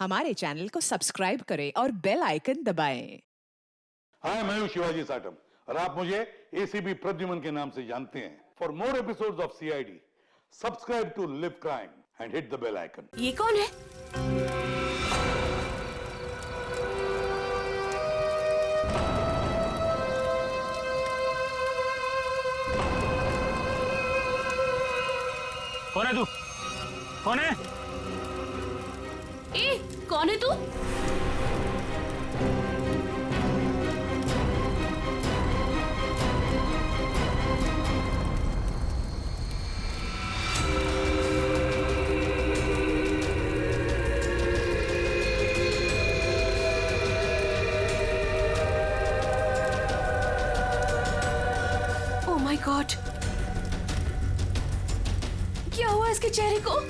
हमारे चैनल को सब्सक्राइब करें और बेल आइकन दबाएं। हाय, मैं हूं शिवाजी साटम और आप मुझे एसीपी प्रद्युमन के नाम से जानते हैं। For more episodes of CID, subscribe to live crime and hit the bell icon. ये कौन है? कौन है तू? कौन है? ए, कौन है तू? ओह माय गॉड, क्या हुआ इसके चेहरे को?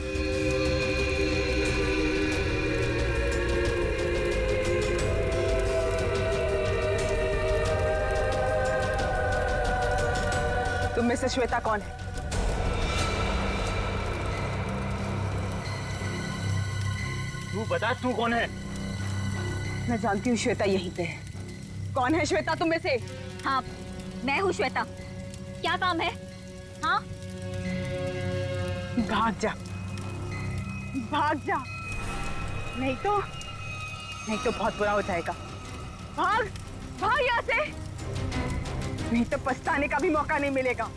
तुम में से श्वेता कौन है? तू बता, तू कौन है? मैं जानती हूँ श्वेता यहीं पे है। कौन है श्वेता तुम में से? हाँ, मैं हूँ श्वेता। क्या काम है? हाँ, भाग जा, भाग जा, नहीं तो बहुत बुरा हो जाएगा। भाग, भाग यहाँ से, नहीं तो पछताने का भी मौका नहीं मिलेगा,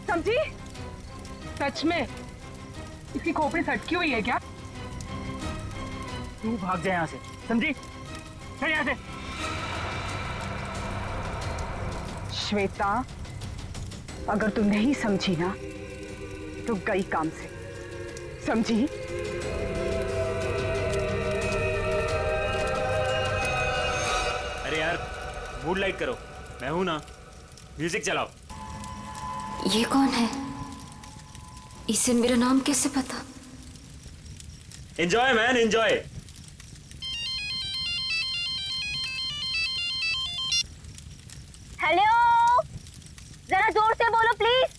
समझी? सच में इसकी खोपड़ी सटकी हुई है क्या? तू भाग जा यहाँ से, समझी? चल यहाँ से। श्वेता, अगर तू नहीं समझी ना तो गई काम से, समझी? अरे यार, मूड लाइट करो, मैं हूं ना। म्यूजिक चलाओ। ये कौन है? इसे मेरा नाम कैसे पता? Enjoy man, enjoy. हेलो, जरा जोर से बोलो प्लीज।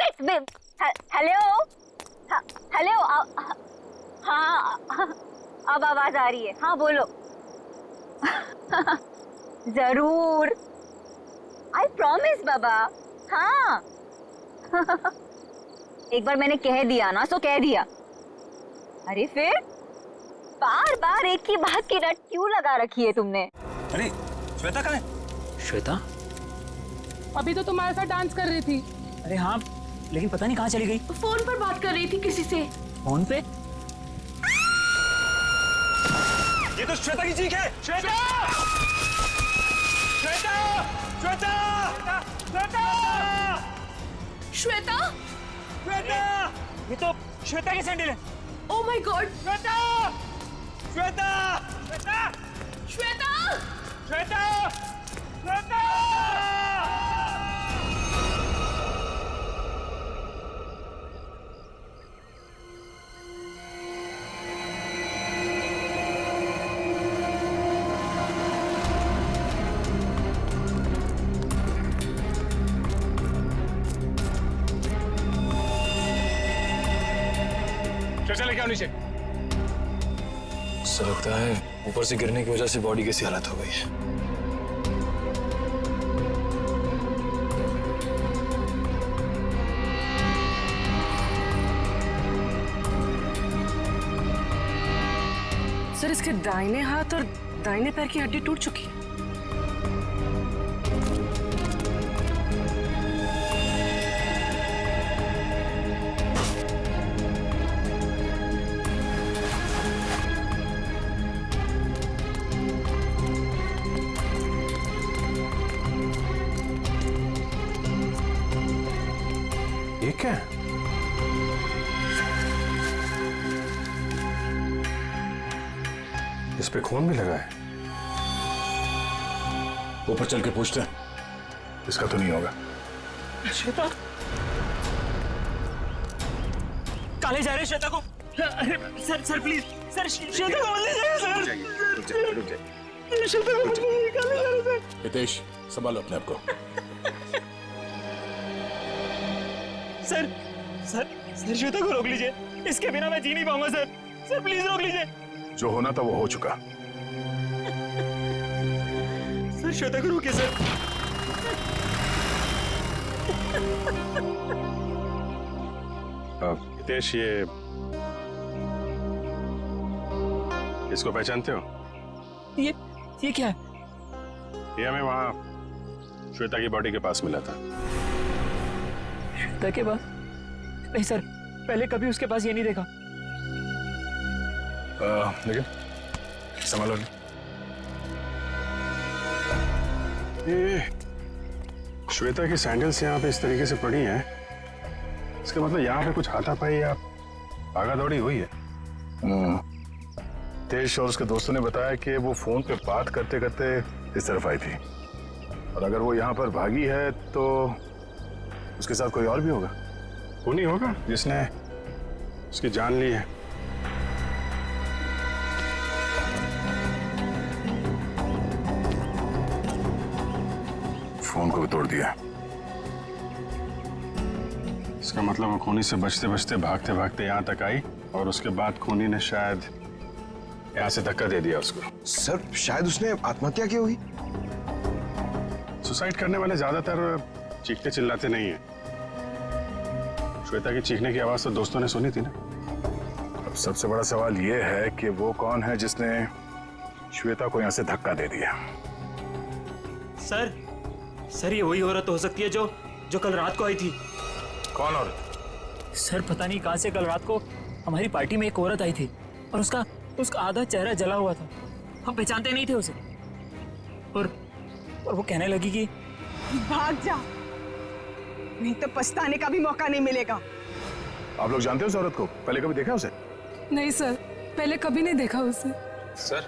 एक मिनट। Hello, hello. हाँ, अब आवाज आ रही है। हाँ बोलो। जरूर, आई प्रॉमिस बाबा। हाँ। एक बार मैंने कह दिया ना सो कह दिया। अरे फिर बार बार एक ही बात की रट क्यों लगा रखी है तुमने? अरे श्वेता कहाँ है? श्वेता अभी तो तुम्हारे साथ डांस कर रही थी। अरे हाँ, लेकिन पता नहीं कहाँ चली गई। फोन पर बात कर रही थी किसी से। फोन पे? ये तो श्वेता की चीख है। श्वेता! श्वेता! श्वेता! श्वेता! श्वेता? श्वेता! ये तो श्वेता की सैंडल है। Oh my God. Shweta! Shweta! Shweta! Shweta! Shweta! Shweta! लेके आओ नीचे। ऐसा लगता है ऊपर से गिरने की वजह से बॉडी कैसी हालत हो गई है। सर, इसके दाहिने हाथ और दाहिने पैर की हड्डी टूट चुकी है। ये क्या है? इस पे खून भी लगा है। ऊपर चल के पूछते हैं। इसका तो नहीं होगा। श्वेता काले जा रहे श्वेता को। अरे सर प्लीज सर, श्वेता को मत ले जाइए सर। रुक जाइए। श्वेता को मत ले जाइए, काले जा रहे सर। हितेश, संभालो अपने आप को। सर सर सर श्वेता को रोक लीजिए, इसके बिना मैं जी नहीं पाऊंगा सर। सर प्लीज रोक लीजिए। जो होना था वो हो चुका। सर श्वेता को रोकिए सर। हितेश, ये इसको पहचानते हो? ये क्या है? ये हमें वहां श्वेता की बॉडी के पास मिला था। श्वेता के पास? नहीं सर, पहले कभी उसके पास ये नहीं देखा। लेकिन संभालो। ये श्वेता की सैंडल्स यहाँ पे इस तरीके से पड़ी हैं, इसका मतलब यहाँ पे कुछ हाथापाई या भागा दौड़ी हुई है। तेज और उसके दोस्तों ने बताया कि वो फोन पे बात करते करते इस तरफ आई थी, और अगर वो यहाँ पर भागी है तो उसके साथ कोई और भी होगा। वो नहीं होगा जिसने उसकी जान ली है। फोन को भी तोड़ दिया। इसका मतलब वो खूनी से बचते बचते भागते भागते यहाँ तक आई, और उसके बाद खूनी ने शायद यहाँ से धक्का दे दिया उसको। सर, शायद उसने आत्महत्या की होगी। सुसाइड करने वाले ज्यादातर चीखते चिल्लाते नहीं है। श्वेता की चीखने की आवाज तो दोस्तों ने सुनी थी ना। अब सबसे बड़ा सवाल ये है कि वो कौन है जिसने श्वेता को यहाँ से धक्का दे दिया। सर ये वही औरत हो सकती है जो कल रात को आई थी। कौन औरत? सर पता नहीं कहां से कल रात को हमारी पार्टी में एक औरत आई थी, और उसका आधा चेहरा जला हुआ था। हम पहचानते नहीं थे उसे, और वो कहने लगी कि भाग जा, नहीं तो पछताने का भी मौका नहीं मिलेगा। आप लोग जानते हो उस औरत को? पहले कभी देखा उसे? नहीं सर, पहले कभी नहीं देखा उसे। सर,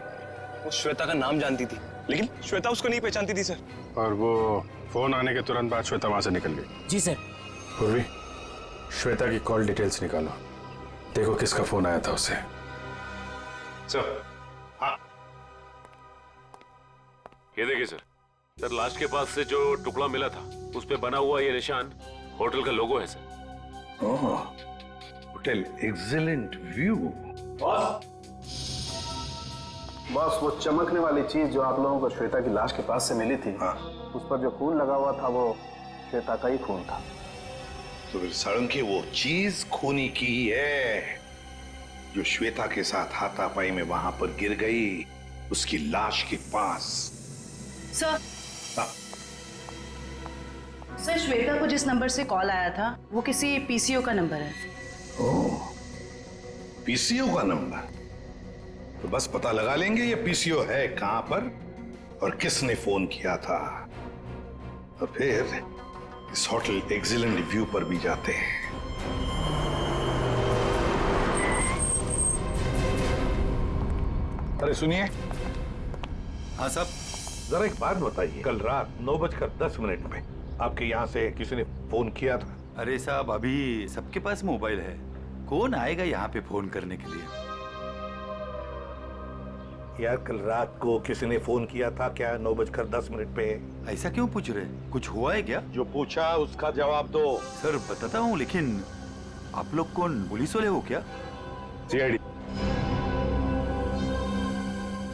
वो श्वेता का नाम जानती थी, लेकिन श्वेता उसको नहीं पहचानती थी सर। और वो फोन आने के तुरंत बाद श्वेता वहां से निकल गई। जी सर। पूर्वी, श्वेता की कॉल डिटेल्स निकालो, देखो किसका फोन आया था उसे। सर, हाँ, ये देखिए सर, लाश के पास से जो टुकड़ा मिला था उस पे बना हुआ ये निशान होटल का लोगो है सर। ओह, होटल एक्सीलेंट व्यू। बॉस, वो चमकने वाली चीज जो आप लोगों को श्वेता की लाश के पास से मिली थी, उस पर जो खून लगा हुआ था वो श्वेता का ही खून था। तो फिर सारंगी वो चीज खूनी की ही है जो श्वेता के साथ हाथापाई में वहां पर गिर गई, उसकी लाश के पास। सर, सर श्वेता को जिस नंबर से कॉल आया था वो किसी पीसीओ का नंबर है। ओह, पीसीओ का नंबर? तो बस पता लगा लेंगे ये पीसीओ है कहां पर और किसने फोन किया था, तो फिर इस होटल एक्सीलेंट व्यू पर भी जाते हैं। अरे सुनिए। हाँ साहब। जरा एक बात बताइए, कल रात 9:10 पे आपके यहाँ से किसी ने फोन किया था? अरे साहब, अभी सबके पास मोबाइल है, कौन आएगा यहाँ पे फोन करने के लिए? यार, कल रात को किसी ने फोन किया था क्या 9:10 पे? ऐसा क्यों पूछ रहे? कुछ हुआ है क्या? जो पूछा उसका जवाब दो। सर बताता हूँ, लेकिन आप लोग कौन, पुलिस वाले हो क्या? सीआईडी।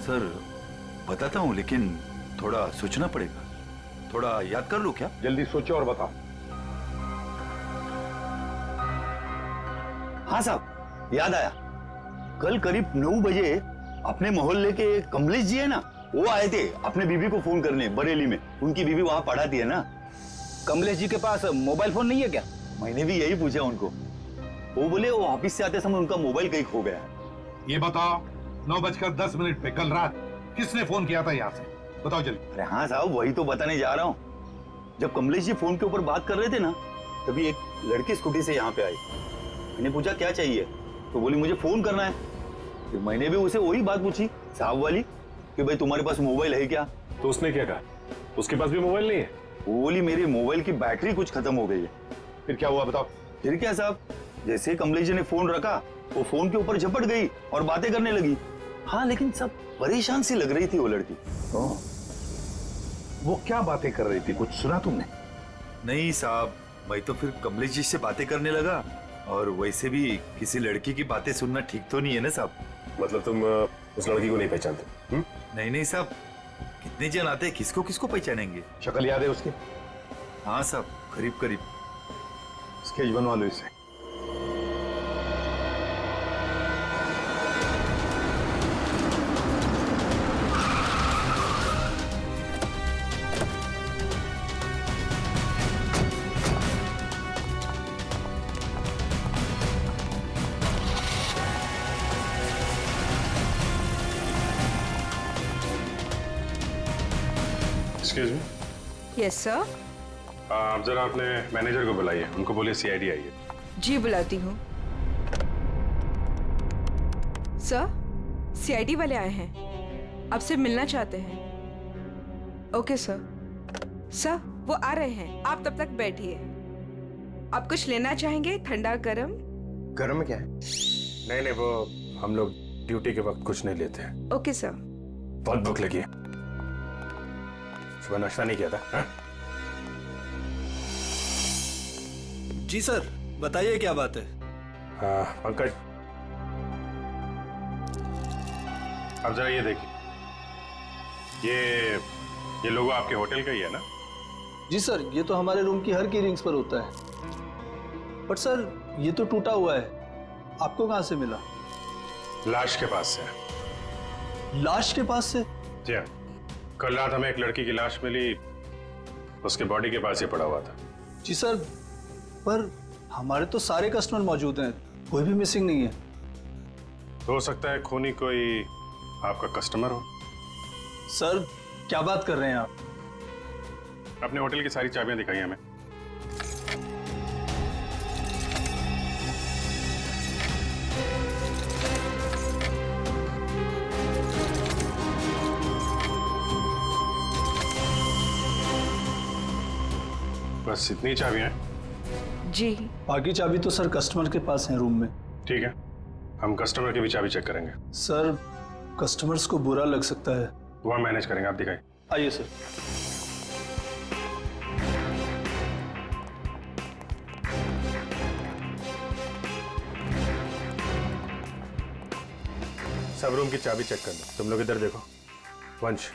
सर बताता हूँ, लेकिन थोड़ा सोचना पड़ेगा, थोड़ा याद कर लो क्या? जल्दी सोचो और बताओ। हाँ साहब, याद आया। कल करीब 9 बजे अपने मोहल्ले के कमलेश जी है ना, वो आए थे अपने बीबी को फोन करने बरेली में। उनकी बीबी वहां पढ़ाती है ना। कमलेश जी के पास मोबाइल फोन नहीं है क्या? मैंने भी यही पूछा उनको। वो बोले वो ऑफिस से आते समय उनका मोबाइल कहीं खो गया। ये बताओ, 9:10 पे कल रात किसने फोन किया था यहाँ से? बताओ जल्दी। अरे हाँ साहब, वही तो बताने जा रहा हूँ। जब कमलेश जी फोन के ऊपर बात कर रहे थे ना, तभी एक लड़की स्कूटी से यहाँ पे आई। मैंने पूछा क्या चाहिए, तो बोली मुझे फोन करना है। फिर मैंने भी उसे वही बात पूछी साहब वाली कि भाई तुम्हारे पास मोबाइल है क्या? तो उसने क्या कहा? उसके पास भी मोबाइल नहीं है? वो बोली मेरे मोबाइल की बैटरी कुछ खत्म हो गई है। फिर क्या हुआ बताओ? फिर क्या साहब, जैसे ही कमलेश जी ने फोन रखा, वो फोन के ऊपर झपट गई और बातें करने लगी। हाँ, लेकिन सब परेशान सी लग रही थी वो लड़की। वो क्या बातें कर रही थी, कुछ सुना तुमने? नहीं साहब, मैं तो फिर कमलेश जी से बातें करने लगा, और वैसे भी किसी लड़की की बातें सुनना ठीक तो नहीं है ना साहब। मतलब तुम उस लड़की को नहीं पहचानते? नहीं नहीं साहब, कितने जन आते हैं, किसको किसको पहचानेंगे? शक्ल याद है उसकी? हाँ साहब, करीब करीब। स्केच बनवा लो इसे। Excuse me. Yes sir. आप जरा अपने मैनेजर को बुलाइए, उनको बोलिए सीआईडी आई है। जी बुलाती हूँ। सर, सीआईडी वाले आए हैं, आपसे मिलना चाहते हैं। Okay sir. सर, वो आ रहे हैं, आप तब तक बैठिए। आप कुछ लेना चाहेंगे, ठंडा गरम? गर्म क्या है? नहीं नहीं, वो हम लोग ड्यूटी के वक्त कुछ नहीं लेते हैं। Okay sir. बहुत भूख लगी है, सुबह नाश्ता नहीं किया था। हाँ? जी सर, बताइए क्या बात है? पंकज, अब जरा ये देखिए, ये लोगो आपके होटल का ही है ना? जी सर, ये तो हमारे रूम की हर की रिंग्स पर होता है। बट सर, ये तो टूटा हुआ है, आपको कहां से मिला? लाश के पास से। लाश के पास से? जी हाँ, कल रात हमें एक लड़की की लाश मिली, उसके बॉडी के पास ही पड़ा हुआ था। जी सर, पर हमारे तो सारे कस्टमर मौजूद हैं, कोई भी मिसिंग नहीं है। हो सकता है खूनी कोई आपका कस्टमर हो। सर, क्या बात कर रहे हैं आप? अपने होटल की सारी चाबियां दिखाई हमें। बस इतनी चाबियां हैं? जी। बाकी चाबी तो सर कस्टमर के पास है रूम में। ठीक है, हम कस्टमर की भी चाबी चेक करेंगे। सर, कस्टमर्स को बुरा लग सकता है। वो हम मैनेज करेंगे, आप दिखाइए। आइए सर। सब रूम की चाबी चेक कर लो। तुम लोग इधर देखो। वंश,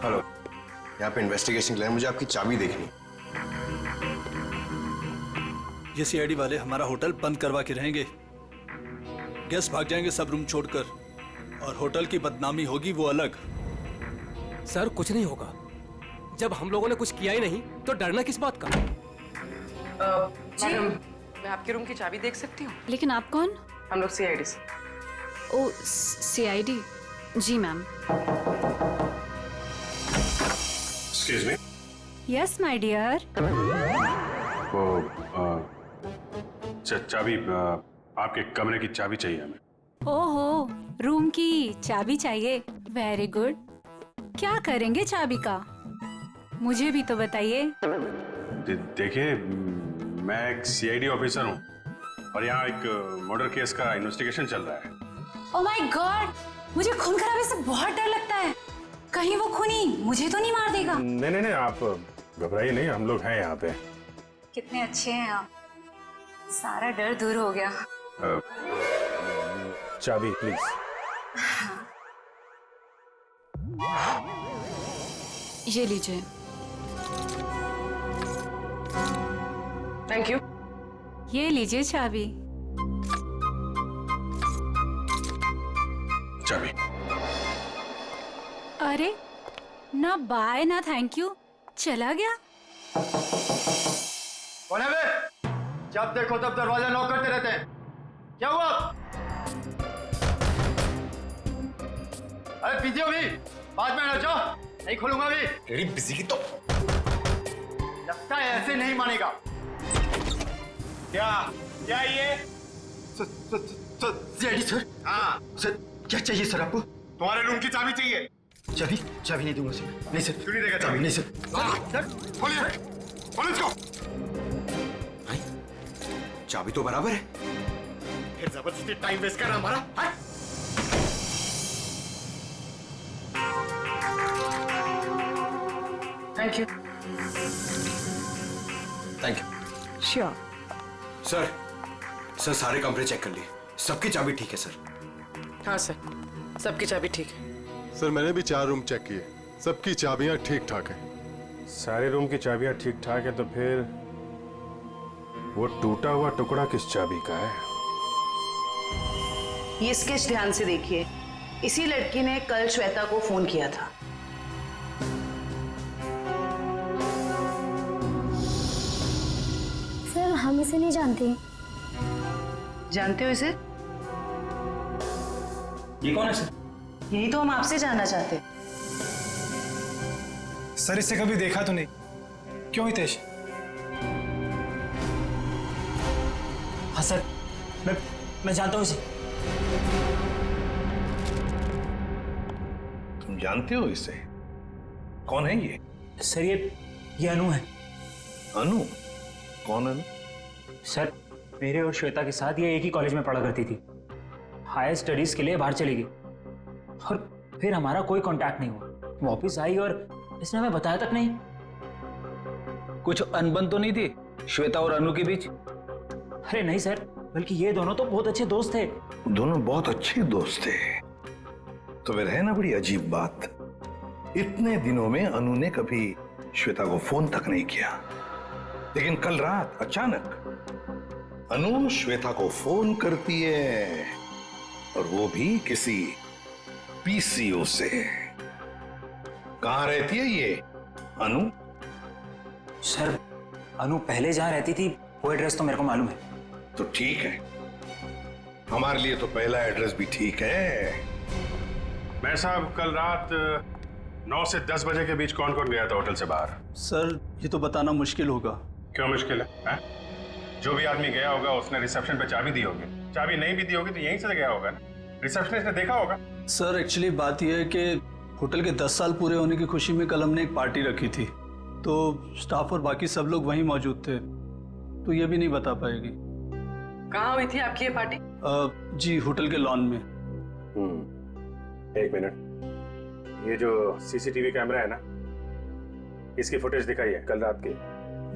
हेलो, यहाँ पे इन्वेस्टिगेशन के लिए मुझे आपकी चाबी देखनी। ये सीआईडी वाले हमारा होटल बंद करवा के रहेंगे, गेस्ट भाग जाएंगे सब रूम छोड़कर, और होटल की बदनामी होगी वो अलग। सर, कुछ नहीं होगा, जब हम लोगों ने कुछ किया ही नहीं तो डरना किस बात का? मैडम, मैं आपके रूम की चाबी देख सकती हूँ? लेकिन आप कौन? हम लोग सीआईडी से। ओ, सीआईडी? जी ma'am. Excuse me. Yes my dear. वो चाबी, आपके कमरे की चाबी चाहिए हमें। ओहो, रूम की चाबी चाहिए? Very good. क्या करेंगे चाबी का, मुझे भी तो बताइए। देखिए, मैं एक सीआईडी ऑफिसर हूँ और यहाँ एक मर्डर केस का इन्वेस्टिगेशन चल रहा है। ओह माय गॉड, मुझे खून खराबे से बहुत डर लगता है। कहीं वो खूनी मुझे तो नहीं मार देगा? नहीं नहीं नहीं, आप घबराइए नहीं, हम लोग हैं यहाँ पे। कितने अच्छे हैं आप, सारा डर दूर हो गया। चाबी प्लीज। ये लीजिए। Thank you. ये लीजिए चाबी। चाबी। अरे, ना बाय ना थैंक यू, चला गया। कौन है बे? जब देखो तब दरवाजा नॉक करते रहते हैं, क्या हुआ? अरे बिजी हो भी, बाद में नचो, नहीं खोलूंगा भी। तेरी बिजी की तो लगता है ऐसे नहीं मानेगा। क्या ये? CID sir. हाँ सर, क्या चाहिए सर आपको? तुम्हारे रूम की चाबी चाहिए। चाबी? चाबी नहीं दूंगा सर। नहीं सर। क्यों नहीं देगा चाबी? नहीं सर। सर खोलिए, खोलो इसको। चाबी तो बराबर है, फिर जबरदस्ती टाइम वेस्ट कर रहा हमारा। Thank you. Thank you. Sure. Sir सारे कमरे चेक कर लिए, सबकी चाबी ठीक है सर। हाँ सर, सबकी चाबी ठीक है। सर मैंने भी 4 रूम चेक किए, सबकी चाबियां ठीक ठाक हैं। सारे रूम की चाबियां ठीक ठाक है तो फिर वो टूटा हुआ टुकड़ा किस चाबी का है? ये स्केच ध्यान से देखिए, इसी लड़की ने कल श्वेता को फोन किया था। सर हम इसे नहीं जानते। जानते हो इसे? ये कौन है सर? यही तो हम आपसे जानना चाहते। सर इसे कभी देखा तो नहीं, क्यों हितेश? हाँ सर, मैं जानता हूँ इसे। तुम जानते हो इसे? कौन है ये? सर ये अनु है। अनु? कौन अनु? सर मेरे और श्वेता के साथ ये एक ही कॉलेज में पढ़ा करती थी। हायर स्टडीज के लिए बाहर चली गई और फिर हमारा कोई कांटेक्ट नहीं हुआ। वापस आई और इसने हमें बताया तक नहीं। कुछ अनबन तो नहीं थी श्वेता और अनु के बीच? अरे नहीं सर, बल्कि ये दोनों तो बहुत अच्छे दोस्त थे। दोनों बहुत अच्छे दोस्त थे। तो फिर है ना बड़ी अजीब बात, इतने दिनों में अनु ने कभी श्वेता को फोन तक नहीं किया, लेकिन कल रात अचानक अनु श्वेता को फोन करती है, और वो भी किसी पीसीओ से। कहां रहती है ये अनु? सर अनु पहले जहां रहती थी वो एड्रेस तो मेरे को मालूम है। तो ठीक है, हमारे लिए तो पहला एड्रेस भी ठीक है। मैं साहब कल रात 9 से 10 बजे के बीच कौन कौन गया था होटल से बाहर? सर ये तो बताना मुश्किल होगा। क्यों मुश्किल है? जो भी आदमी गया होगा उसने रिसेप्शन पे चाबी दी होगी, चाबी नहीं भी दी होगी तो यहीं से गया होगा ना, रिसेप्शनिस्ट ने देखा होगा। सर एक्चुअली बात यह है कि होटल के 10 साल पूरे होने की खुशी में कल हमने एक पार्टी रखी थी, तो स्टाफ और बाकी सब लोग वहीं मौजूद थे, तो ये भी नहीं बता पाएगी। कहाँ हुई थी आपकी ये पार्टी? जी होटल के लॉन में। एक मिनट, ये जो सीसीटीवी कैमरा है ना, इसकी फुटेज दिखाइए कल रात की।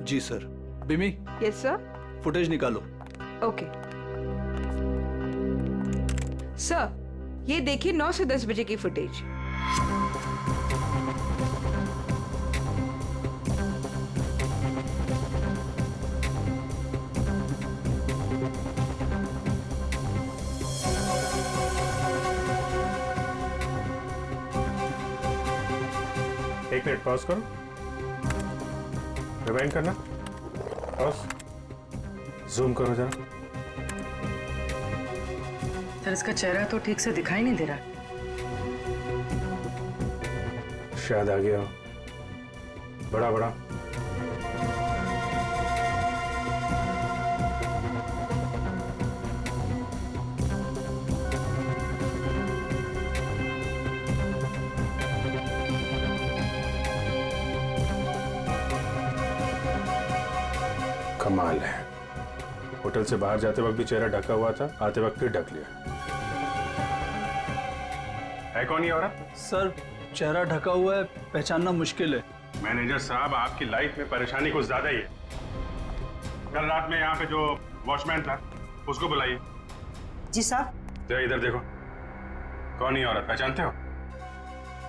जी सर। बिमी? Yes sir. फुटेज निकालो। ओके सर, ये देखिए 9 से 10 बजे की फुटेज। एक मिनट पॉज करो, रिवाइंड करना, पॉज, जूम करो जरा। सर इसका चेहरा तो ठीक से दिखाई नहीं दे रहा। शायद आ गया हो, बड़ा बड़ा। कमाल है, होटल से बाहर जाते वक्त भी चेहरा ढका हुआ था, आते वक्त फिर ढक लिया। है कौन ये औरत? सर चेहरा ढका हुआ है, पहचानना मुश्किल है। मैनेजर साहब, आपकी लाइफ में परेशानी कुछ ज्यादा ही है। कल रात में यहाँ पे जो वॉचमैन था उसको बुलाइए। जी साहब। तो इधर देखो, कौन ये औरत, पहचानते हो?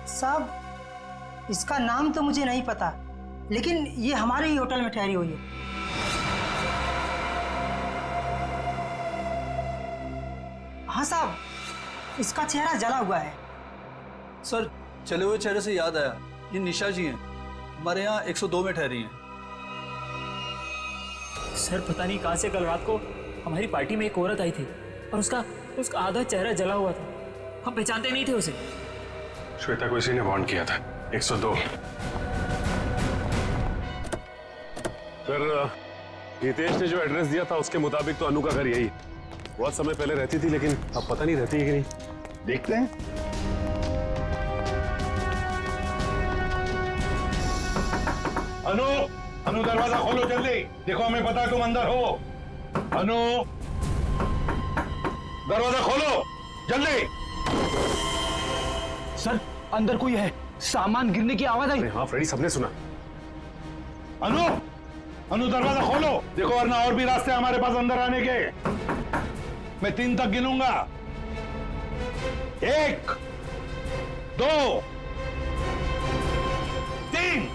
साहब इसका नाम तो मुझे नहीं पता, लेकिन ये हमारे ही होटल में ठहरी हुई है। हाँ साहब, इसका चेहरा जला हुआ है। सर चले हुए चेहरे से याद आया, ये निशा जी हैं, हमारे यहाँ 102 में ठहरी हैं। सर पता नहीं कहां से कल रात को हमारी पार्टी में एक औरत आई थी और उसका आधा चेहरा जला हुआ था। हम पहचानते नहीं थे उसे। श्वेता को इसी ने वार्न किया था। 102। सर हितेश ने जो एड्रेस दिया था उसके मुताबिक तो अनु का घर यही है। बहुत समय पहले रहती थी, लेकिन अब पता नहीं रहती है कि नहीं। देखते हैं। अनु, अनु दरवाजा खोलो जल्दी, देखो हमें पता है तुम अंदर हो। अनु, दरवाजा खोलो जल्दी। सर अंदर कोई है, सामान गिरने की आवाज आई। हाँ फ्रेडी, सबने सुना। अनु, अनु दरवाजा खोलो। देखो वरना और भी रास्ते हमारे पास अंदर आने के। मैं 3 तक गिनूंगा। 1, 2, 3।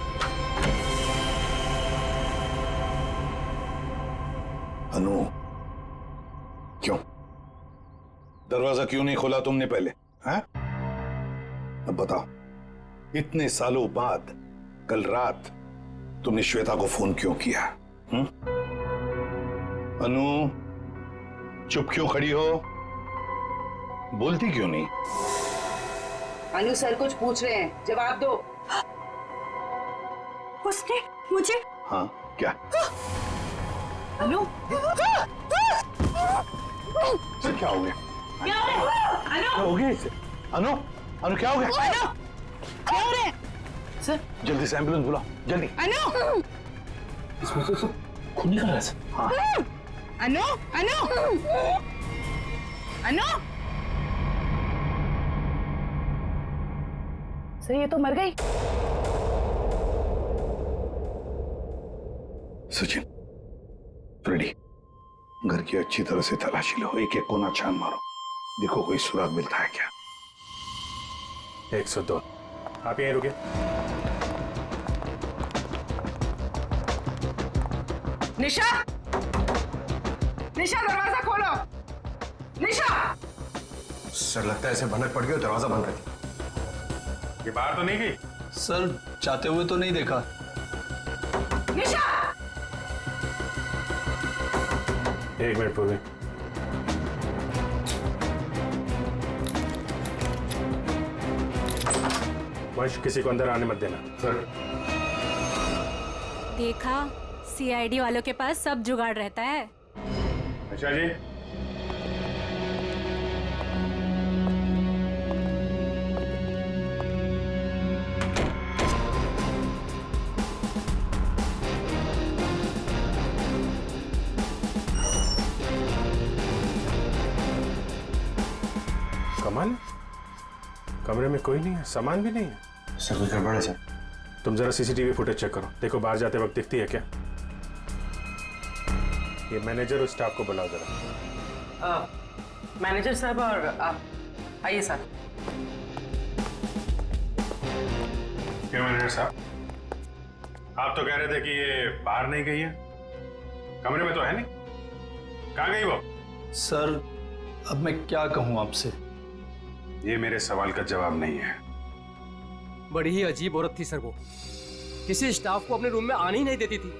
अनु, क्यों दरवाजा क्यों नहीं खोला तुमने पहले? हैं? अब बताओ, इतने सालों बाद कल रात तुमने श्वेता को फोन क्यों किया? अनु, चुप क्यों खड़ी हो? बोलती क्यों नहीं? अनु सर कुछ पूछ रहे हैं, जवाब दो। उसने मुझे। हाँ, क्या? अनु सर क्या हो गया? क्या हो रहा है? अनु क्या हो गया इसे? अनु, अनु क्या हो गया? अनु क्या हो रहा है? सर जल्दी से एम्बुलेंस बुलाओ, जल्दी। अनु इसमें से खून निकल रहा है। हाँ। अनु अनु अनु सर ये तो मर गई। सचिन, फ्रेडी, घर की अच्छी तरह से तलाशी लो, एक एक कोना छान मारो, देखो कोई सुराग मिलता है क्या। 102। आप यहीं रुके। निशा, निशा दरवाजा खोलो। निशा। सर लगता है ऐसे भनक पड़ गई, दरवाजा बंद कर। ये बाहर तो नहीं गई? सर जाते हुए तो नहीं देखा। निशा। 1 मिनट पूर्वी। वंश, किसी को अंदर आने मत देना। सर। देखा, सीआईडी वालों के पास सब जुगाड़ रहता है। अच्छा जी। कमाल, कमरे में कोई नहीं है, सामान भी नहीं है। सर कुछ गड़बड़ है सर। तुम जरा सीसीटीवी फुटेज चेक करो, देखो बाहर जाते वक्त दिखती है क्या। ये मैनेजर और स्टाफ को बुलाओ जरा। मैनेजर साहब और आप आइए सर। क्यों मैनेजर साहब, आप तो कह रहे थे कि ये बाहर नहीं गई है, कमरे में तो है नहीं, कहाँ गई वो? सर अब मैं क्या कहूँ आपसे? ये मेरे सवाल का जवाब नहीं है। बड़ी ही अजीब औरत थी सर वो, किसी स्टाफ को अपने रूम में आने ही नहीं देती थी,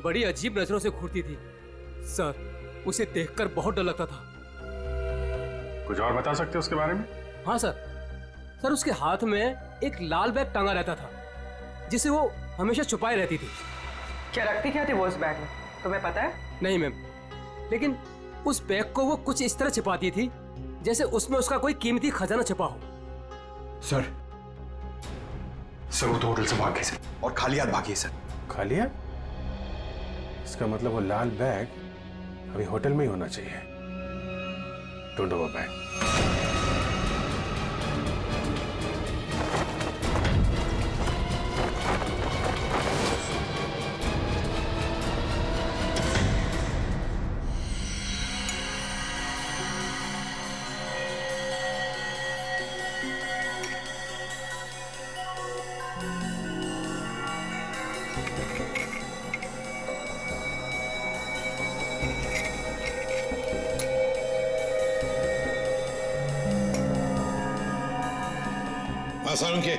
बड़ी अजीब नजरों से घूरती थी सर, उसे देखकर बहुत डर लगता था। कुछ और बता सकते हो उसके बारे में? हाँ सर, उसके हाथ में एक लाल बैग टांगा रहता था जिसे वो हमेशा छुपाए रहती थी। क्या रखती क्या थी वो उस बैग में, तुम्हें पता है? नहीं मैम, लेकिन उस बैग को वो कुछ इस तरह छिपाती थी जैसे उसमें उसका कोई कीमती खजाना छिपा हो। सर वो तो होटल से भाग गई सर, और खाली हाथ भागी है सर। खाली हाथ? इसका मतलब वो लाल बैग अभी होटल में ही होना चाहिए। ढूंढो वो बैग। आसान के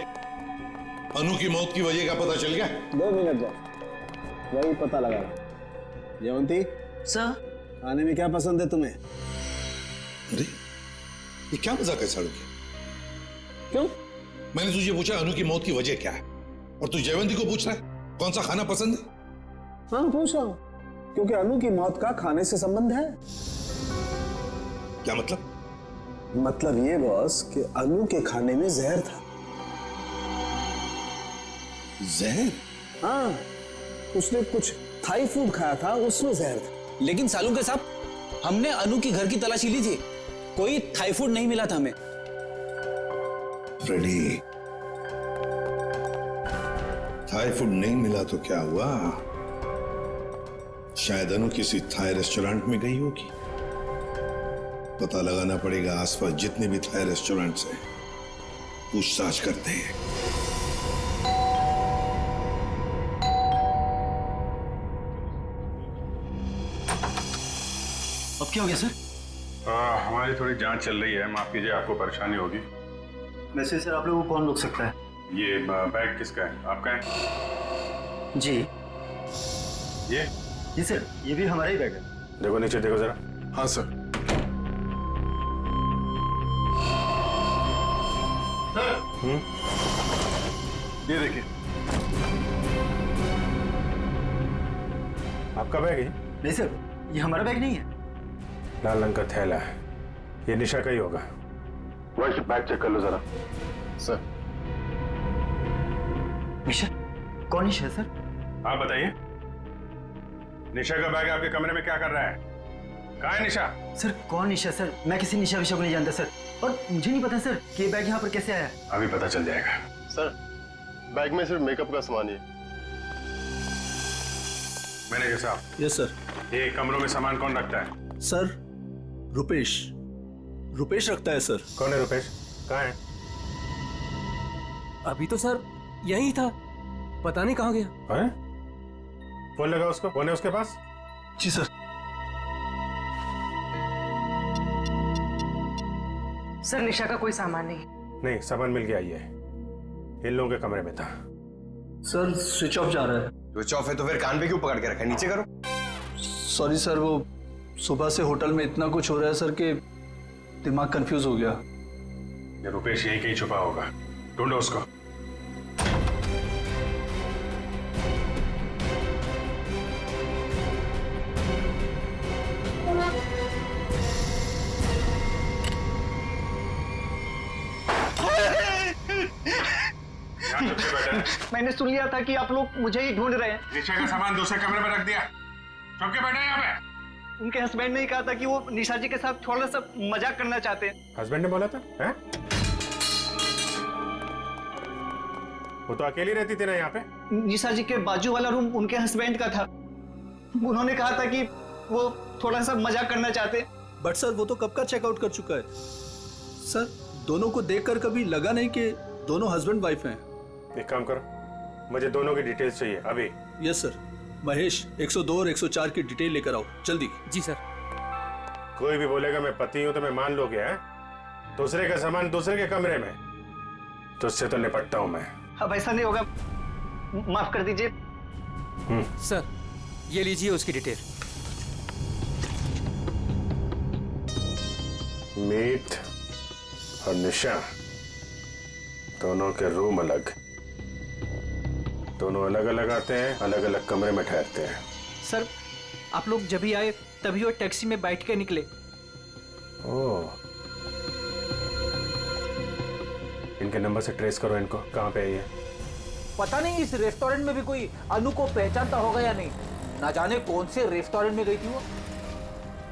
अनु की मौत की वजह का पता चल गया? 2 मिनट जाओ, वही पता लगा। जयवंती सर, खाने में क्या पसंद है तुम्हें? अरे ये क्या मजाक है साड़ू के? क्यों? मैंने तुझे पूछा अनु की मौत की वजह क्या है, और तू जयवंती को पूछ रहा है कौन सा खाना पसंद है? हाँ पूछ रहा हूं, क्योंकि अनु की मौत का खाने से संबंध है। क्या मतलब? मतलब ये बॉस कि अनु के खाने में जहर था। जहर? हाँ, उसने कुछ थाई फूड खाया था, उसमें जहर था। लेकिन सालू के साहब, हमने अनु की घर की तलाशी ली थी, कोई थाई फूड नहीं मिला था हमें। फ्रेडी, थाई फूड नहीं मिला तो क्या हुआ? शायद अनु किसी थाई रेस्टोरेंट में गई होगी। पता लगाना पड़ेगा आसपास जितने भी थाई रेस्टोरेंट्स हैं, पूछताछ करते हैं। अब क्या हो गया सर? हमारी थोड़ी जांच चल रही है, माफ कीजिए आपको परेशानी होगी। वैसे सर आप लोगों को कौन रोक सकता है? ये बैग किसका है? आपका है? जी ये? जी सर, ये भी हमारा ही बैग है। देखो नीचे देखो जरा। हाँ सर। ये देखिए, आपका बैग है? नहीं सर, ये हमारा बैग नहीं है। लाल रंग का थैला है, ये निशा का ही होगा। वही बैग चेक कर लो जरा। सर। निशा? कौन निशा सर? आप बताइए, निशा का बैग आपके कमरे में क्या कर रहा है? कहाँ है निशा? सर कौन निशा सर? मैं किसी निशा विशा को नहीं जानता सर, और मुझे नहीं पता सर कि ये बैग यहाँ पर कैसे आया। अभी पता चल जाएगा। सर बैग में सिर्फ मेकअप का सामान ही है। मैनेजर साहब। Yes sir. ये कमरों में सामान कौन रखता है? सर रुपेश, रुपेश रखता है सर। कौन है रुपेश? कहाँ है? अभी तो सर यही था, पता नहीं कहाँ गया। है? फोन लगा उसको, फोन है उसके पास? जी सर। सर निशा का कोई सामान नहीं। नहीं, सामान मिल गया, ये इन लोगों के कमरे में था। सर स्विच ऑफ जा रहा है। स्विच ऑफ है तो फिर कान पे क्यों पकड़ के रखा है? नीचे करो। सॉरी सर, वो सुबह से होटल में इतना कुछ हो रहा है सर कि दिमाग कंफ्यूज हो गया। ये रुपेश यहीं कहीं छुपा होगा, ढूंढो उसको। मैंने सुन लिया था कि आप लोग मुझे ही ढूंढ रहे हैं। निशा का सामान दूसरे कमरे में रख दिया, चुप के बैठे यहाँ पे। उनके हस्बैंड ने ही कहा था कि वो निशा जी के साथ थोड़ा सा मजाक करना चाहते हैं। हस्बैंड ने बोला था? हैं? वो तो अकेली रहती थी ना यहाँ पे। निशा जी के बाजू वाला रूम उनके हस्बैंड का था, उन्होंने कहा था कि वो थोड़ा सा मजाक करना चाहते हैं। बट सर वो तो कब का चेकआउट कर चुका है सर। दोनों को देखकर कभी लगा नहीं कि दोनों हस्बैंड वाइफ हैं। एक काम करो, मुझे दोनों की डिटेल्स चाहिए अभी। Yes sir. महेश 102 और 104 की डिटेल लेकर आओ जल्दी। जी सर। कोई भी बोलेगा मैं पति हूं तो मैं मान लोगे? हैं? दूसरे का सामान दूसरे के कमरे में, तो उससे तो निपटता हूं मैं। अब ऐसा नहीं होगा, माफ कर दीजिए। सर ये लीजिए उसकी डिटेल। मीत और निशा दोनों के रूम अलग, दोनों अलग अलग आते हैं, अलग अलग कमरे में ठहरते हैं। सर आप लोग जब ही आए तभी वो टैक्सी में बैठ के निकले। ओह, इनके नंबर से ट्रेस करो इनको, कहाँ पे है ये? पता नहीं इस रेस्टोरेंट में भी कोई अनु को पहचानता होगा या नहीं, ना जाने कौन से रेस्टोरेंट में गई थी वो।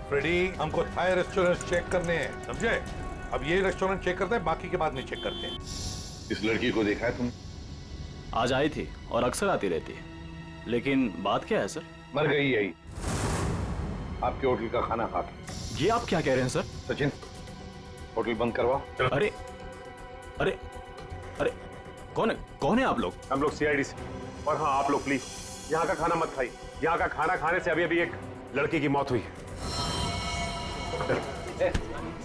फ्रेडी, हमको थाई रेस्टोरेंट चेक करने हैं, समझे? अब ये रेस्टोरेंट चेक करते हैं, बाकी के बाद नहीं चेक करते हैं। इस लड़की को देखा है तुमने? आज आई थी और अक्सर आती रहती है, लेकिन बात क्या है सर? मर गई यही, आपके होटल का खाना खा के। ये आप क्या कह रहे हैं सर? सचिन, होटल बंद करवा। अरे अरे अरे कौन है आप लोग? हम लोग सीआईडी से। और हाँ, आप लोग प्लीज यहाँ का खाना मत खाइए, यहाँ का खाना खाने से अभी अभी एक लड़की की मौत हुई है।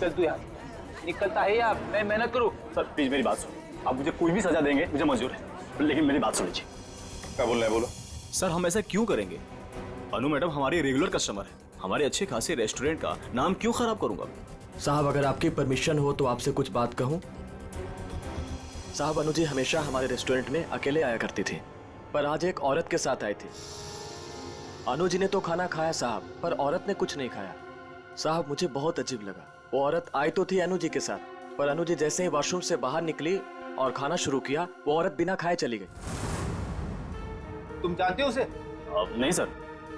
चल तू यार, निकलता है या मैं मेहनत करूं? सर प्लीज मेरी बात सुनो, आप मुझे कोई भी सजा देंगे, मुझे मंजूर है, लेकिन मेरी बात सुन लीजिए। क्या बोल रहे हैं, बोलो। सर हम ऐसा क्यों करेंगे? अनु मैडम हमारी रेगुलर कस्टमर है, हमारे अच्छे खासे रेस्टोरेंट का नाम क्यों खराब करूंगा? साहब अगर आपकी परमिशन हो तो आपसे कुछ बात कहूं। साहब अनु जी हमेशा हमारे रेस्टोरेंट में अकेले आया करती थी, पर आज एक औरत के साथ आई थी। अनु जी ने तो खाना खाया साहब, पर औरत ने कुछ नहीं खाया। साहब मुझे बहुत अजीब लगा। वो औरत आई तो थी अनु जी के साथ, पर अनु जी जैसे ही वॉशरूम से बाहर निकली और खाना शुरू किया, वो औरत बिना खाए चली गई। तुम जानते हो उसे? नहीं सर,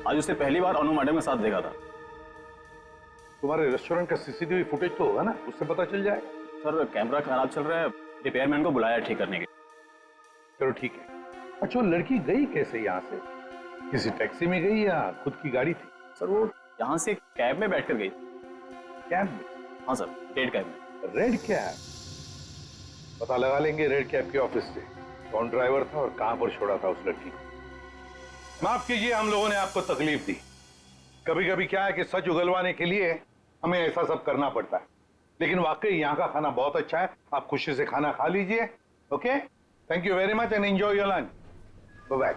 आज उसने पहली बार अनु मैडम के साथ देखा था। तुम्हारे रेस्टोरेंट का सीसीटीवी फुटेज तो होगा ना, उससे पता चल जाएगा। सर कैमरा खराब चल रहा है, रिपेयरमैन को बुलाया ठीक करने के। चलो ठीक है, अच्छा, वो लड़की गई कैसे यहाँ से? किसी टैक्सी में गई या खुद की गाड़ी थी? सर वो यहाँ से कैब में बैठकर गई। कैब में? हाँ सर, रेड कैब में। Red cab? पता लगा लेंगे रेड कैब के ऑफिस से कौन ड्राइवर था और कहां पर छोड़ा था उस लड़की को। माफ कीजिए, हम लोगों ने आपको तकलीफ दी। कभी कभी क्या है कि सच उगलवाने के लिए हमें ऐसा सब करना पड़ता है, लेकिन वाकई यहाँ का खाना बहुत अच्छा है। आप खुशी से खाना खा लीजिए। Okay, thank you very much and enjoy your lunch. Bye.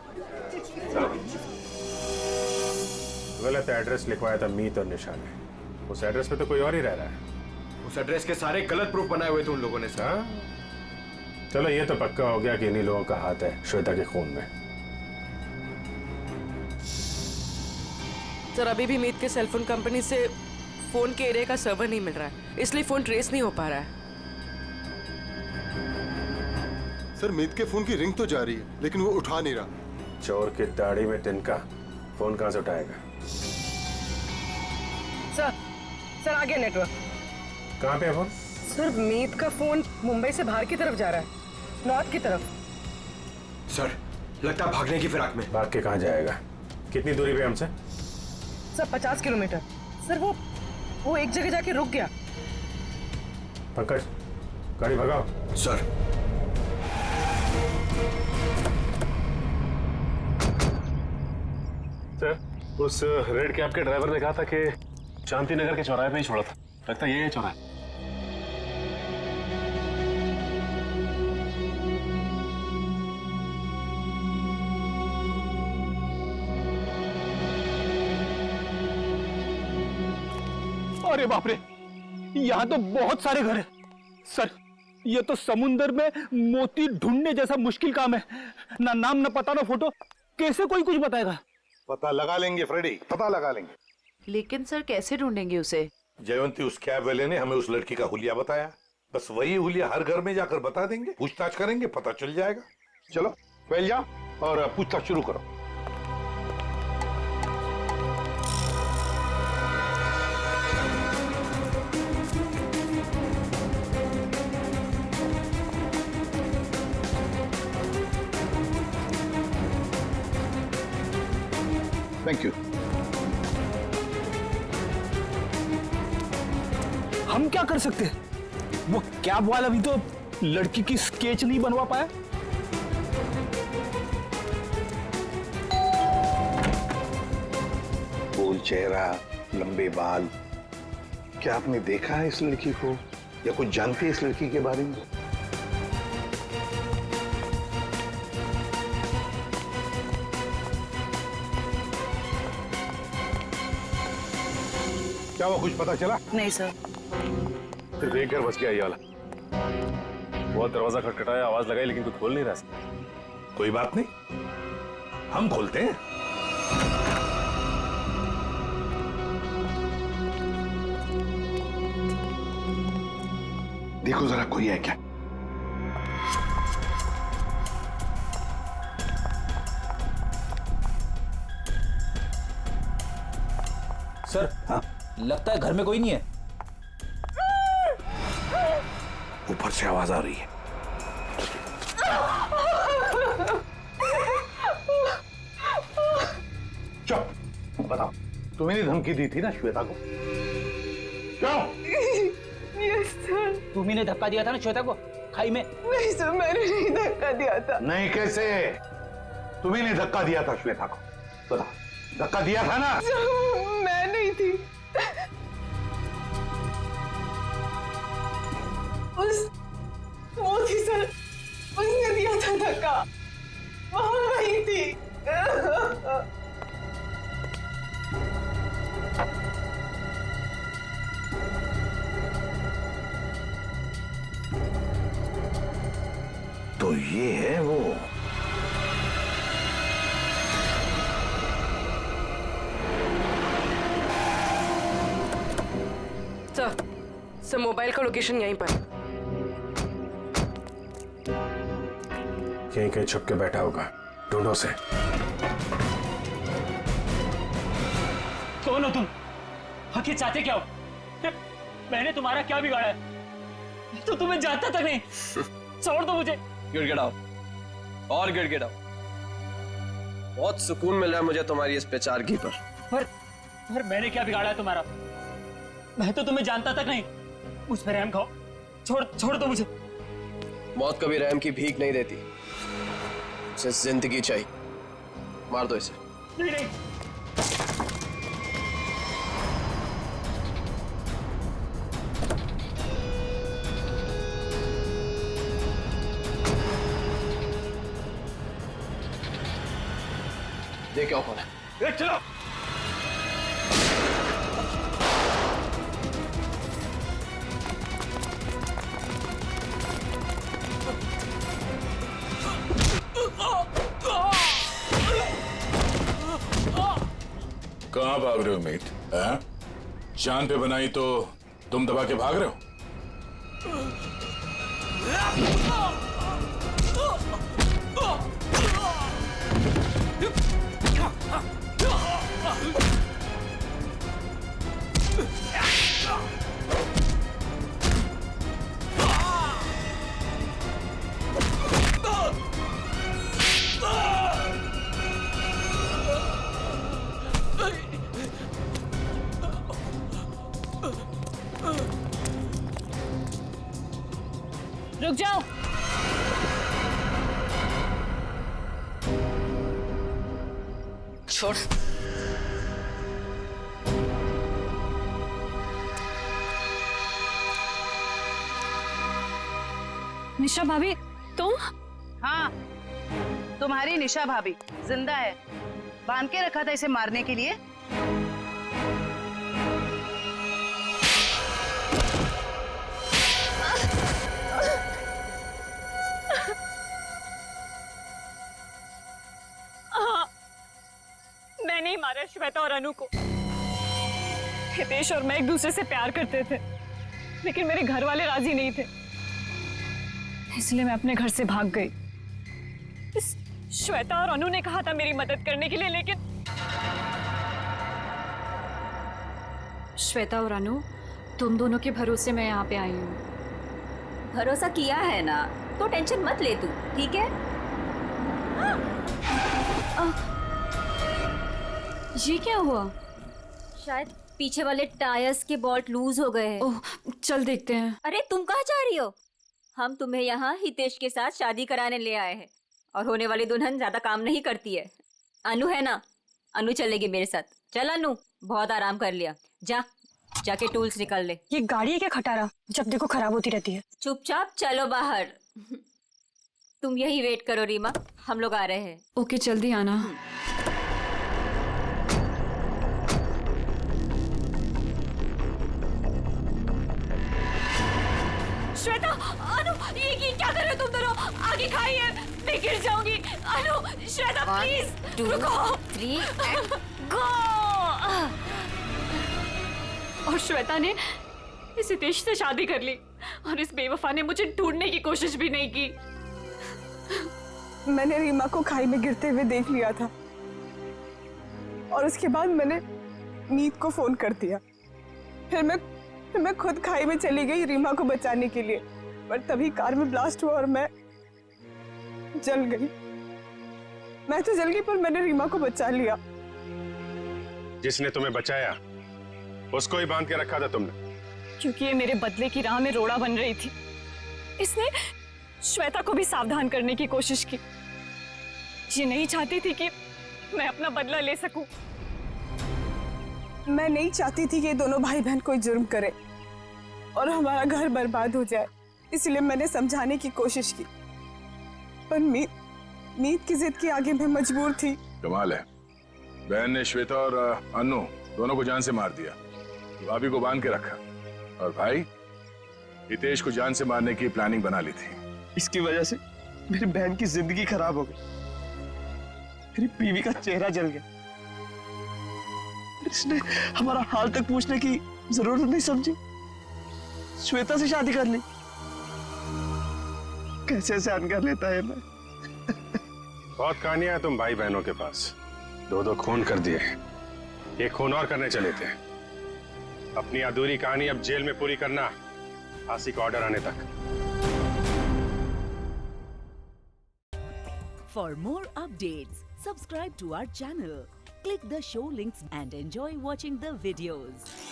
गलत एड्रेस लिखवाया था मीत और निशा ने। उस एड्रेस पे तो कोई और ही रह रहा है। उस एड्रेस के सारे गलत प्रूफ बनाए हुए थे उन लोगों ने सर। चलो ये तो पक्का हो गया कि इन्हीं लोगों का हाथ है श्वेता के खून में। सर अभी भी मीत के सेलफोन कंपनी से फोन के एरिया का सर्वर नहीं मिल रहा है, इसलिए फोन ट्रेस नहीं हो पा रहा है। सर मीत के फोन की रिंग तो जा रही है लेकिन वो उठा नहीं रहा। चोर की दाढ़ी में तिनका, फोन कहां से उठाएगा? सर आ गया नेटवर्क। कहां पे है फोन? सर मीत का फोन मुंबई से बाहर की तरफ जा रहा है, नॉर्थ की तरफ। सर लगता है भागने की फिराक में। भाग के कहां जाएगा? कितनी दूरी पे हमसे? Sir 50 kilometre. सर वो एक जगह जाके रुक गया। पंकज गाड़ी भगाओ। सर सर उस रेड कैब के ड्राइवर ने कहा था कि शांति नगर के चौराहे पे ही छोड़ा था। लगता है ये है चौराहा। अरे बाप रे, यहाँ तो बहुत सारे घर हैं। सर ये तो समुंदर में मोती ढूंढने जैसा मुश्किल काम है। ना नाम ना पता ना फोटो, कैसे कोई कुछ बताएगा? पता लगा लेंगे फ्रेडी, पता लगा लेंगे। लेकिन सर कैसे ढूंढेंगे उसे? जयवंती उस कैब वाले ने हमें उस लड़की का हुलिया बताया, बस वही हुलिया हर घर में जाकर बता देंगे, पूछताछ करेंगे, पता चल जाएगा। चलो पहले जाओ और पूछताछ शुरू करो। Thank you. हम क्या कर सकते हैं? वो कैब वाला भी तो लड़की की स्केच नहीं बनवा पाया। गोल चेहरा, लंबे बाल, क्या आपने देखा है इस लड़की को या कुछ जानते हैं इस लड़की के बारे में? क्या वो कुछ पता चला? नहीं सर। फिर देख कर बच गया ये वाला। बहुत दरवाजा खटखटाया, आवाज लगाई, लेकिन कोई खोल नहीं रहा। कोई बात नहीं, हम खोलते हैं। देखो जरा कोई है क्या? सर हाँ? लगता है घर में कोई नहीं है। ऊपर से आवाज आ रही है। चुप, बताओ, तुम्हें धमकी दी थी ना श्वेता को? क्यों? Yes sir. तुम्ही ने धक्का दिया था ना श्वेता को खाई में? नहीं सर, मैंने नहीं धक्का दिया था। नहीं कैसे? तुम्ही ने धक्का दिया था श्वेता को, बताओ। धक्का दिया था ना? मैं नहीं थी। वो थी सर, उसने दिया था धक्का, वहां वही थी। तो ये है वो। सर मोबाइल का लोकेशन यहीं पर। कहीं कहीं छुप के बैठा होगा, ढूंढो से। कौन हो तुम? आखिर चाहते क्या हो? मैंने तुम्हारा क्या बिगाड़ा है? तो तुम्हें जानता तक नहीं। छोड़ दो मुझे। गिड़गिड़ाओ और गिड़गिड़ाओ। बहुत सुकून मिल रहा है मुझे तुम्हारी इस बेचारगी पर। पर मैंने क्या बिगाड़ा है तुम्हारा? मैं तो तुम्हें जानता तक नहीं। मुझ पर रहम खाओ, छोड़ दो मुझे। मौत कभी रहम की भीख नहीं देती, उसे जिंदगी चाहिए। मार दो इसे। नहीं। देखो कौन है। चलो। कहाँ भाग रहे हो मीत? जान पे बनाई तो तुम दबा के भाग रहे हो? रुक जाओ। छोड़। निशा भाभी, तुम? हाँ, तुम्हारी निशा भाभी जिंदा है। बांध के रखा था इसे मारने के लिए। मैंने ही मारा श्वेता और अनु को। हितेश और मैं एक दूसरे से प्यार करते थे, लेकिन मेरे घर वाले राजी नहीं थे, इसलिए मैं अपने घर से भाग गई। इस श्वेता और अनु ने कहा था मेरी मदद करने के लिए, लेकिन श्वेता और अनु, तुम दोनों के भरोसे मैं यहाँ पे आई हूँ। भरोसा किया है ना, तो टेंशन मत ले तू, ठीक है? ये क्या हुआ? शायद पीछे वाले टायर्स के बोल्ट लूज हो गए हैं। ओह, चल देखते हैं। अरे तुम कहाँ जा रही हो? हम तुम्हें यहाँ हितेश के साथ शादी कराने ले आए हैं, और होने वाली दुल्हन ज्यादा काम नहीं करती है। अनु है ना, अनु चलेगी मेरे साथ। चल अनु, बहुत आराम कर लिया, जाके टूल्स निकाल ले। ये गाड़ी है क्या खटारा, जब देखो खराब होती रहती है। चुपचाप चलो बाहर। तुम यही वेट करो रीमा, हम लोग आ रहे हैं। ओके, जल्दी आना। श्वेता, अनु, ये क्या कर रहे हो तुम दोनों? आगे खाइए, मैं गिर जाऊंगी। अनु, श्वेता प्लीज रुको। 3 गो। और श्वेता ने इस हितेश से शादी कर ली, और इस बेवफा ने मुझे ढूंढने की कोशिश भी नहीं की। मैंने रीमा को खाई में गिरते हुए देख लिया था, और उसके बाद मैंने मीत को फोन कर दिया। फिर मैं खुद खाई में चली गई रीमा को बचाने के लिए, पर तभी कार में ब्लास्ट हुआ और मैं जल गई। मैं तो जल गई, पर मैंने रीमा को बचा लिया। जिसने तुम्हें बचाया उसको ही बांध के रखा था तुमने, क्योंकि ये मेरे बदले की राह में रोड़ा बन रही थी। इसने श्वेता को भी सावधान करने की कोशिश की। ये नहीं चाहती थी कि मैं अपना बदला ले सकूं। मैं नहीं चाहती थी कि ये दोनों भाई बहन कोई जुर्म करे और हमारा घर बर्बाद हो जाए, इसलिए मैंने समझाने की कोशिश की, पर मीत की जिद के आगे मैं मजबूर थी। कमाल है, बहन ने श्वेता और अनु दोनों को जान से मार दिया, भाभी को बांध के रखा, और भाई हितेश को जान से मारने की प्लानिंग बना ली थी। इसकी वजह से मेरी बहन की जिंदगी खराब हो गई, मेरी बीवी का चेहरा जल गया। इसने हमारा हाल तक पूछने की जरूरत नहीं समझी, श्वेता से शादी कर ली। कैसे सहन कर लेता है मैं। बहुत कहानियां हैं तुम भाई बहनों के पास, 2 खून कर दिए, एक खून और करने चले थे। अपनी अधूरी कहानी अब जेल में पूरी करना, फांसी का ऑर्डर आने तक। For more updates, Subscribe to our channel, click the show links and enjoy watching the videos.